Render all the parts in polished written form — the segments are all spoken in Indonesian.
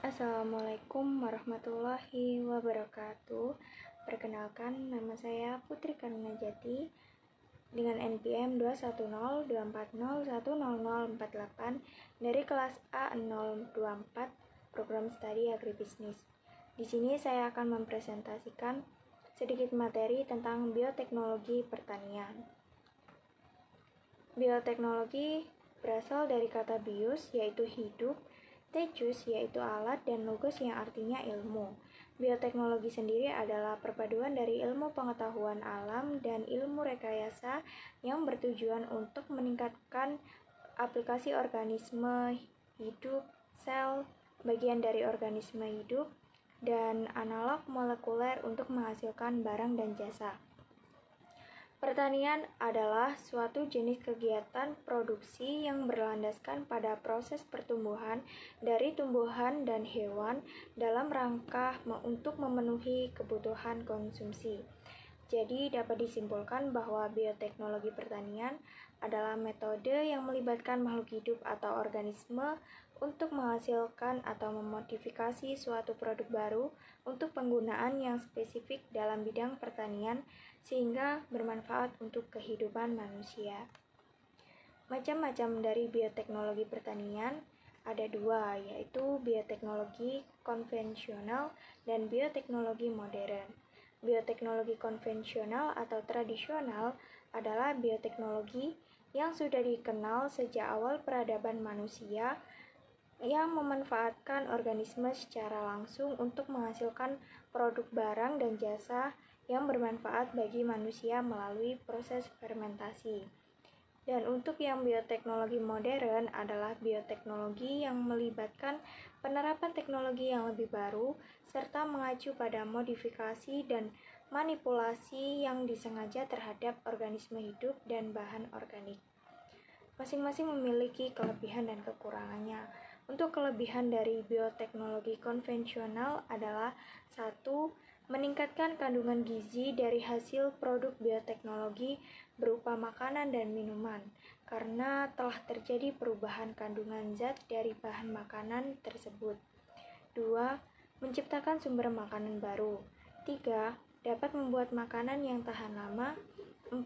Assalamualaikum warahmatullahi wabarakatuh. Perkenalkan, nama saya Putri Karunajati dengan NPM 21024010048 dari kelas A024 Program Studi Agribisnis. Di sini saya akan mempresentasikan sedikit materi tentang bioteknologi pertanian. Bioteknologi berasal dari kata bios, yaitu hidup, techus, yaitu alat, dan logos yang artinya ilmu. Bioteknologi sendiri adalah perpaduan dari ilmu pengetahuan alam dan ilmu rekayasa yang bertujuan untuk meningkatkan aplikasi organisme hidup, sel, bagian dari organisme hidup, dan analog molekuler untuk menghasilkan barang dan jasa. Pertanian adalah suatu jenis kegiatan produksi yang berlandaskan pada proses pertumbuhan dari tumbuhan dan hewan dalam rangka untuk memenuhi kebutuhan konsumsi. Jadi dapat disimpulkan bahwa bioteknologi pertanian adalah metode yang melibatkan makhluk hidup atau organisme untuk menghasilkan atau memodifikasi suatu produk baru untuk penggunaan yang spesifik dalam bidang pertanian sehingga bermanfaat untuk kehidupan manusia. Macam-macam dari bioteknologi pertanian ada dua, yaitu bioteknologi konvensional dan bioteknologi modern. Bioteknologi konvensional atau tradisional adalah bioteknologi yang sudah dikenal sejak awal peradaban manusia yang memanfaatkan organisme secara langsung untuk menghasilkan produk barang dan jasa yang bermanfaat bagi manusia melalui proses fermentasi. Dan untuk yang bioteknologi modern adalah bioteknologi yang melibatkan penerapan teknologi yang lebih baru serta mengacu pada modifikasi dan manipulasi yang disengaja terhadap organisme hidup dan bahan organik. Masing-masing memiliki kelebihan dan kekurangannya. Untuk kelebihan dari bioteknologi konvensional adalah 1. Meningkatkan kandungan gizi dari hasil produk bioteknologi berupa makanan dan minuman, karena telah terjadi perubahan kandungan zat dari bahan makanan tersebut. 2. Menciptakan sumber makanan baru. 3. Dapat membuat makanan yang tahan lama. 4.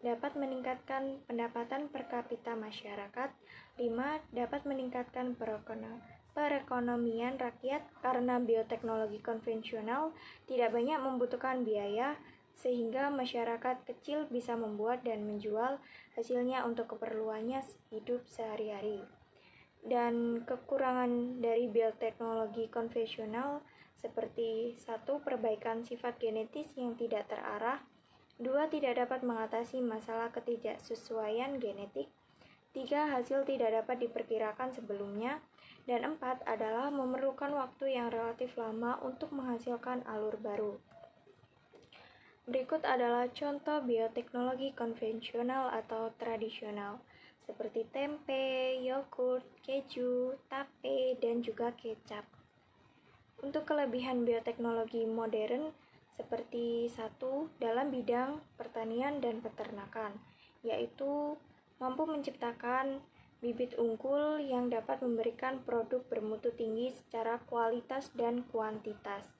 Dapat meningkatkan pendapatan per kapita masyarakat. 5. Dapat meningkatkan perekonomian rakyat karena bioteknologi konvensional tidak banyak membutuhkan biaya sehingga masyarakat kecil bisa membuat dan menjual hasilnya untuk keperluannya hidup sehari-hari. Dan kekurangan dari bioteknologi konvensional seperti 1. Perbaikan sifat genetis yang tidak terarah. 2. Tidak dapat mengatasi masalah ketidaksesuaian genetik. 3. Hasil tidak dapat diperkirakan sebelumnya. Dan 4. Adalah memerlukan waktu yang relatif lama untuk menghasilkan alur baru. Berikut adalah contoh bioteknologi konvensional atau tradisional, seperti tempe, yogurt, keju, tape, dan juga kecap. Untuk kelebihan bioteknologi modern, seperti 1. Dalam bidang pertanian dan peternakan, yaitu mampu menciptakan bibit unggul yang dapat memberikan produk bermutu tinggi secara kualitas dan kuantitas.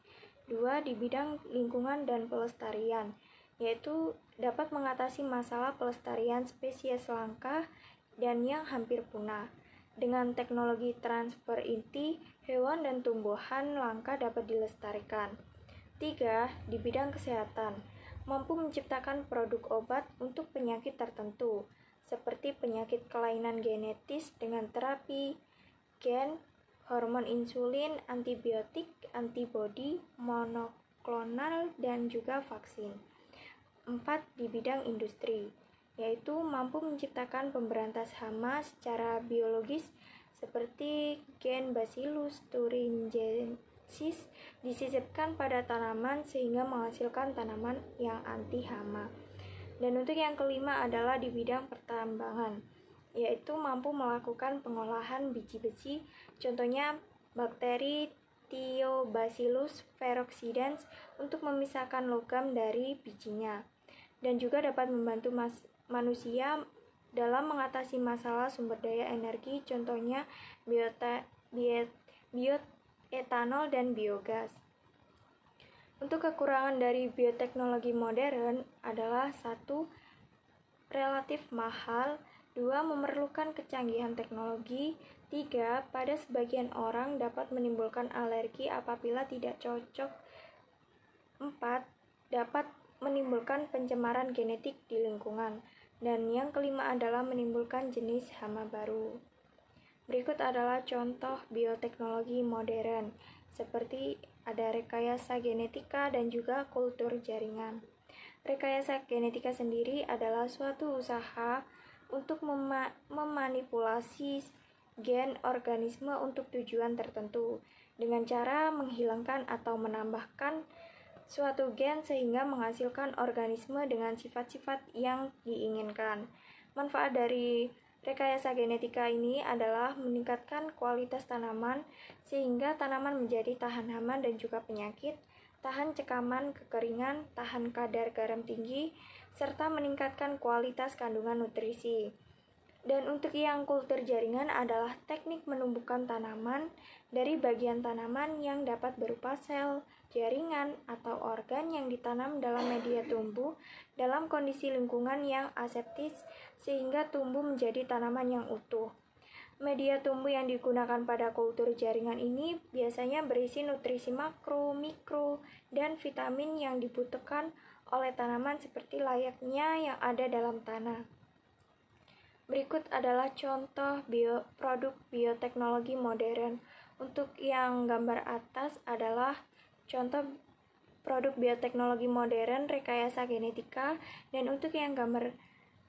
2. Di bidang lingkungan dan pelestarian, yaitu dapat mengatasi masalah pelestarian spesies langka dan yang hampir punah. Dengan teknologi transfer inti, hewan dan tumbuhan langka dapat dilestarikan. 3. Di bidang kesehatan, mampu menciptakan produk obat untuk penyakit tertentu, seperti penyakit kelainan genetis dengan terapi gen, hormon insulin, antibiotik, antibodi, monoklonal, dan juga vaksin. 4. Di bidang industri, yaitu mampu menciptakan pemberantas hama secara biologis seperti gen Bacillus thuringiensis disisipkan pada tanaman sehingga menghasilkan tanaman yang anti hama. Dan untuk yang kelima adalah di bidang pertambangan, yaitu mampu melakukan pengolahan biji besi, contohnya bakteri Thiobacillus peroxidans untuk memisahkan logam dari bijinya, dan juga dapat membantu manusia dalam mengatasi masalah sumber daya energi, contohnya etanol, dan biogas. Untuk kekurangan dari bioteknologi modern adalah 1. Relatif mahal, 2. Memerlukan kecanggihan teknologi, 3. Pada sebagian orang dapat menimbulkan alergi apabila tidak cocok, 4. Dapat menimbulkan pencemaran genetik di lingkungan, dan yang kelima adalah menimbulkan jenis hama baru. Berikut adalah contoh bioteknologi modern, seperti ada rekayasa genetika dan juga kultur jaringan. Rekayasa genetika sendiri adalah suatu usaha untuk memanipulasi gen organisme untuk tujuan tertentu dengan cara menghilangkan atau menambahkan suatu gen sehingga menghasilkan organisme dengan sifat-sifat yang diinginkan. Manfaat dari rekayasa genetika ini adalah meningkatkan kualitas tanaman sehingga tanaman menjadi tahan hama dan juga penyakit, tahan cekaman, kekeringan, tahan kadar garam tinggi, serta meningkatkan kualitas kandungan nutrisi. Dan untuk yang kultur jaringan adalah teknik menumbuhkan tanaman dari bagian tanaman yang dapat berupa sel, jaringan, atau organ yang ditanam dalam media tumbuh dalam kondisi lingkungan yang aseptis sehingga tumbuh menjadi tanaman yang utuh. Media tumbuh yang digunakan pada kultur jaringan ini biasanya berisi nutrisi makro, mikro, dan vitamin yang dibutuhkan oleh tanaman seperti layaknya yang ada dalam tanah. Berikut adalah contoh produk bioteknologi modern. Untuk yang gambar atas adalah contoh produk bioteknologi modern rekayasa genetika, dan untuk yang gambar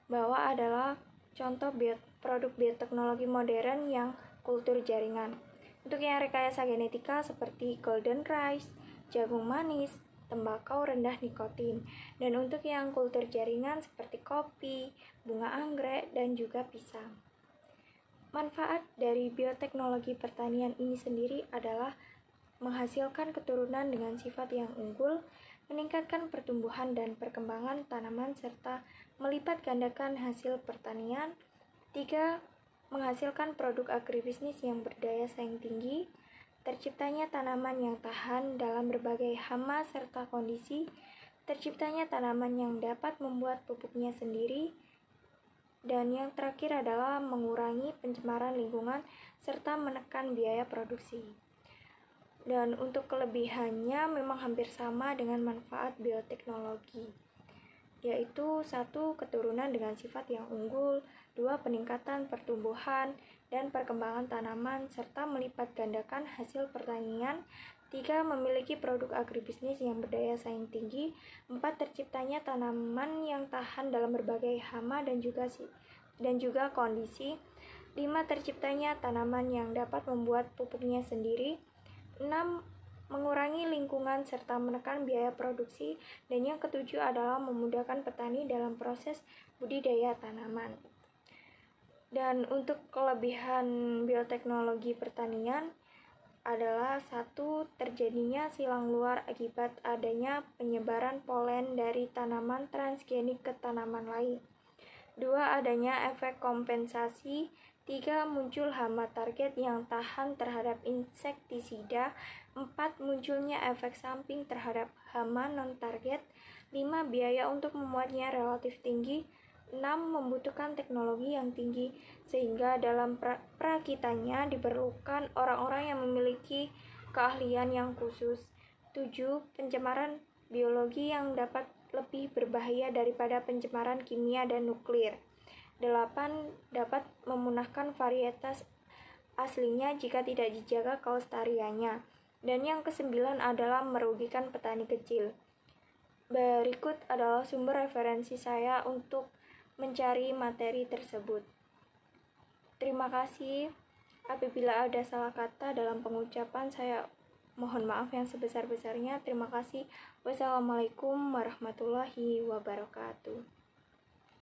bawah adalah contoh produk bioteknologi modern yang kultur jaringan. Untuk yang rekayasa genetika seperti golden rice, jagung manis, tembakau rendah nikotin, dan untuk yang kultur jaringan seperti kopi, bunga anggrek, dan juga pisang. Manfaat dari bioteknologi pertanian ini sendiri adalah menghasilkan keturunan dengan sifat yang unggul, meningkatkan pertumbuhan dan perkembangan tanaman, serta melipat gandakan hasil pertanian. 3. Menghasilkan produk agribisnis yang berdaya saing tinggi, terciptanya tanaman yang tahan dalam berbagai hama serta kondisi, terciptanya tanaman yang dapat membuat pupuknya sendiri, dan yang terakhir adalah mengurangi pencemaran lingkungan serta menekan biaya produksi. Dan untuk kelebihannya memang hampir sama dengan manfaat bioteknologi, yaitu 1. Keturunan dengan sifat yang unggul, 2. Peningkatan pertumbuhan dan perkembangan tanaman serta melipat gandakan hasil pertanian, 3. Memiliki produk agribisnis yang berdaya saing tinggi, 4. Terciptanya tanaman yang tahan dalam berbagai hama dan juga kondisi, 5. Terciptanya tanaman yang dapat membuat pupuknya sendiri, 6. Mengurangi lingkungan serta menekan biaya produksi, dan yang ketujuh adalah memudahkan petani dalam proses budidaya tanaman. Dan untuk kelebihan bioteknologi pertanian adalah 1. Terjadinya silang luar akibat adanya penyebaran polen dari tanaman transgenik ke tanaman lain. 2. Adanya efek kompensasi. 3. Muncul hama target yang tahan terhadap insektisida. 4. Munculnya efek samping terhadap hama non-target. 5. Biaya untuk memuatnya relatif tinggi. 6. Membutuhkan teknologi yang tinggi, sehingga dalam perakitannya diperlukan orang-orang yang memiliki keahlian yang khusus. 7. Pencemaran biologi yang dapat lebih berbahaya daripada pencemaran kimia dan nuklir. 8. Dapat memunahkan varietas aslinya jika tidak dijaga kelestariannya. Dan yang ke-9 adalah merugikan petani kecil. Berikut adalah sumber referensi saya untuk mencari materi tersebut. Terima kasih. Apabila ada salah kata dalam pengucapan, saya mohon maaf yang sebesar-besarnya. Terima kasih. Wassalamualaikum warahmatullahi wabarakatuh.